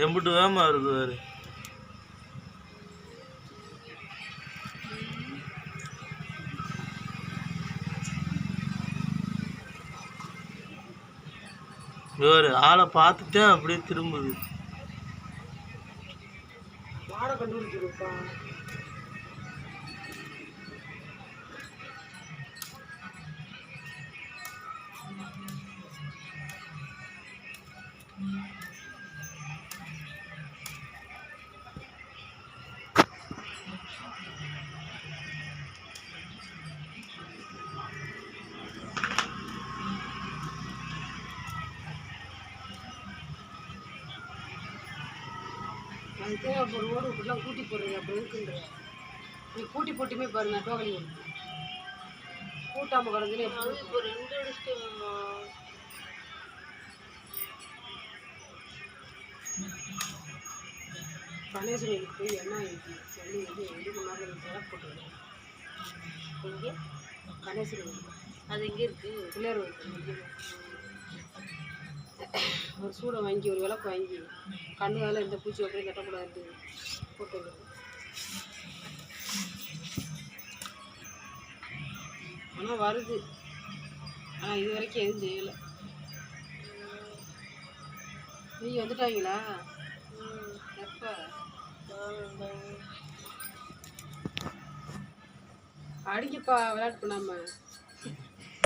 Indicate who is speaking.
Speaker 1: எம்பிட்டு வேகமாக வருது வேறு. ஒரு ஆளை பார்த்துட்டே அப்படியே திரும்புது.
Speaker 2: அதுக்கே ஒரு ரோடு இப்படிலாம் கூட்டி போடுறீங்க அப்படி இருக்குன்ற நீ கூட்டி போட்டுமே பாருங்க டோகலி ஒன்று கூட்டாமல் கிடந்துன்னு எப்படி இப்போ 2 அடிச்சுட்டு கணேசனுக்கு போய் என்ன ஆயிடுச்சு சொல்லி வந்து 2 மணி நேரம் சேர போட்டுருக்கேன். இங்கே கணேசனுக்கு அது எங்கே இருக்குது பிள்ளையார் இருக்கு. ஒரு சூடை வாங்கி ஒரு விளக்கு வாங்கி கண்ணு வேலை எந்த பூச்சி அப்படியே கட்டக்கூடாது போட்டு. ஆனால் வருது, ஆனால் இது வரைக்கும் எதுவும் செய்யலை. நீங்கள் வந்துட்டாங்களா? எப்போ அடிக்கப்பா விளையாட்டு பண்ணாமல்